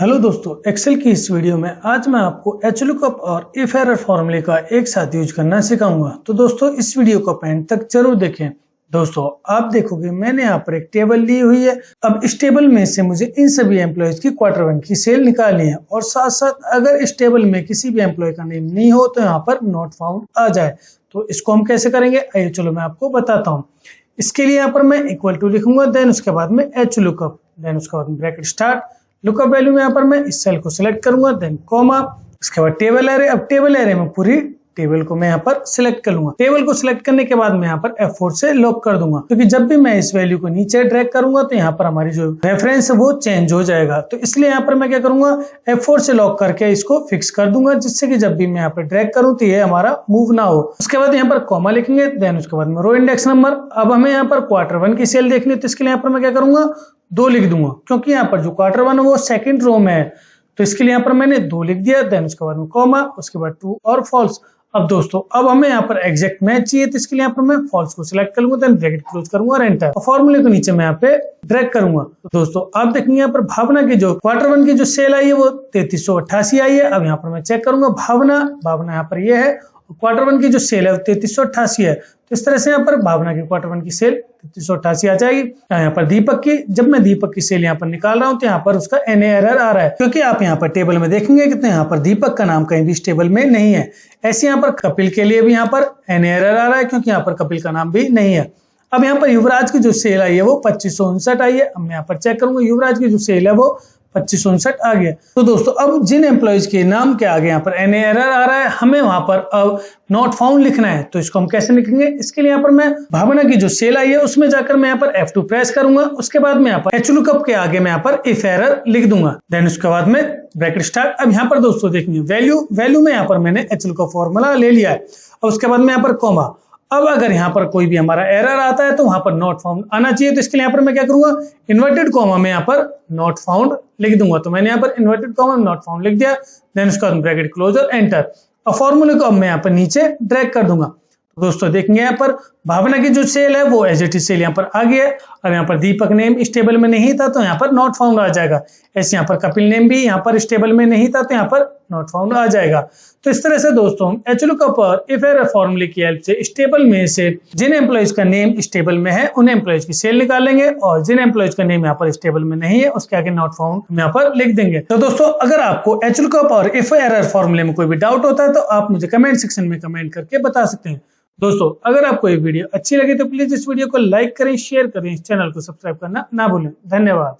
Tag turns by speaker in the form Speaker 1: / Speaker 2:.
Speaker 1: Hello दोस्तों, Excel की इस वीडियो में आज मैं आपको एचलुकअप और इफ एरर फॉर्मूले का एक साथ यूज करना सिखाऊंगा। तो दोस्तों इस वीडियो को एंड तक जरूर देखें। दोस्तों आप देखोगे मैंने यहाँ पर एक टेबल ली हुई है। अब इस टेबल में से मुझे इन सभी एम्प्लॉयज की क्वार्टर वन की सेल निकालनी है और साथ साथ अगर इस टेबल में किसी भी एम्प्लॉय का नेम नहीं हो तो यहाँ पर नॉट फाउंड आ जाए। तो इसको हम कैसे करेंगे आइए चलो मैं आपको बताता हूँ। इसके लिए यहाँ पर मैं इक्वल टू लिखूंगा, देन उसके बाद में एचलुकअप, देन उसके बाद ब्रैकेट स्टार्ट, लुकअप वैल्यू में यहाँ पर मैं इस सेल को सिलेक्ट करूंगा, देन कॉमा, उसके बाद टेबल एरे। अब टेबल एरे में पूरी टेबल को मैं यहाँ पर सिलेक्ट कर लूंगा। टेबल को सिलेक्ट करने के बाद मैं यहाँ पर F4 से लॉक कर दूंगा, क्योंकि जब भी मैं इस वैल्यू को नीचे ड्रैग करूंगा तो यहाँ पर हमारी जो रेफरेंस है वो चेंज हो जाएगा। तो इसलिए यहाँ पर मैं क्या करूंगा, F4 से लॉक करके इसको फिक्स कर दूंगा, जिससे कि जब भी मैं यहाँ पर ड्रैग करूं तो ये हमारा मूव ना हो। उसके बाद यहाँ पर कॉमा लिखेंगे, देन उसके बाद में रो इंडेक्स नंबर। अब हमें यहाँ पर क्वार्टर वन की सेल देखनी है, तो इसके लिए यहाँ पर मैं क्या करूंगा, 2 लिख दूंगा, क्योंकि यहाँ पर जो क्वार्टर वन है वो सेकंड रो में है। तो इसके लिए यहाँ पर मैंने 2 लिख दिया, देन उसके बाद में कॉमा, उसके बाद ट्रू और फॉल्स। अब दोस्तों अब हमें यहाँ पर एग्जैक्ट मैच चाहिए, तो इसके लिए यहाँ पर मैं फॉल्स को सिलेक्ट करूंगा, देन ब्रैकेट क्लोज करूंगा और एंटर। और फॉर्मूले को नीचे मैं यहाँ पे ड्रैग करूंगा। तो दोस्तों आप देखेंगे यहाँ पर भावना की जो क्वार्टर वन की जो सेल आई है वो 3388 आई है। अब यहाँ पर मैं चेक करूंगा, भावना यहाँ पर ये है, क्वार्टर वन की जो सेल है 3388 है। तो इस तरह से यहाँ पर भावना की क्वार्टर वन की सेल 3388 आ जाएगी। यहाँ पर दीपक की, जब मैं दीपक की सेल यहाँ पर निकाल रहा हूँ तो यहाँ पर उसका NA एरर आ रहा है, क्योंकि आप यहाँ पर टेबल में देखेंगे कि यहाँ पर दीपक का नाम कहीं भी इस टेबल में नहीं है। ऐसे यहाँ पर कपिल के लिए भी यहाँ पर NA एरर आ रहा है, क्योंकि यहाँ पर कपिल का नाम भी नहीं है। अब यहाँ पर युवराज की जो सेल आई है वो 2559 आई है। अब मैं यहाँ पर चेक करूंगा, युवराज की जो सेल है वो 2559 आ गया। तो दोस्तों अब जिन एम्प्लॉयज के नाम के आगे यहाँ पर NA एरर आ रहा है, हमें वहां पर अब नॉट फाउंड लिखना है। तो इसको हम कैसे लिखेंगे, इसके लिए यहाँ पर मैं भावना की जो सेल आई है उसमें जाकर मैं यहाँ पर F2 प्रेस करूंगा। उसके बाद में यहाँ पर एचलुकअप के आगे मैं यहाँ पर इफ एरर लिख दूंगा, देन उसके बाद में ब्रैकेट स्टार्ट। अब यहाँ पर दोस्तों देखेंगे वैल्यू में यहाँ पर मैंने एचलुकअप फॉर्मूला ले लिया है। और उसके बाद में यहाँ पर कॉमा। अब अगर यहाँ पर कोई भी हमारा एरर आता है तो वहां पर नॉट फाउंड आना चाहिए। तो इसके लिए यहाँ पर मैं क्या करूंगा, इन्वर्टेड कॉमा में यहाँ पर नॉट फाउंड लिख दूंगा। तो मैंने यहाँ पर इन्वर्टेड कॉमा में नॉट फाउंड लिख दिया, देन उसका ब्रैकेट क्लोज और एंटर। और फॉर्मूले को अब मैं यहाँ पर नीचे ड्रैग कर दूंगा। तो दोस्तों देखेंगे यहाँ पर भावना की जो सेल है वो एज इट इज सेल यहाँ पर आ गया है। अब यहाँ पर दीपक नेम इस टेबल में नहीं था तो यहाँ पर नॉट फाउंड आ जाएगा। ऐसे यहाँ पर कपिल नेम भी यहाँ पर इस टेबल में नहीं था तो यहाँ पर नॉट फाउंड आ जाएगा। तो इस तरह से दोस्तों हम एचलुकअप और इफ एरर फॉर्मूले की हेल्प से इस टेबल में से जिन एम्प्लॉयज का नेम इस टेबल में है उन एम्प्लॉयज की सेल निकालेंगे, और जिन एम्प्लॉयज का नेम यहाँ पर इस टेबल में नहीं है उसके आगे नॉट फाउंड हम यहाँ पर लिख देंगे। तो दोस्तों अगर आपको एचलुकअप और इफ एरर फॉर्मूले में कोई भी डाउट होता है तो आप मुझे कमेंट सेक्शन में कमेंट करके बता सकते हैं। दोस्तों अगर आपको ये वीडियो अच्छी लगी तो प्लीज इस वीडियो को लाइक करें, शेयर करें, इस चैनल को सब्सक्राइब करना ना भूलें। धन्यवाद।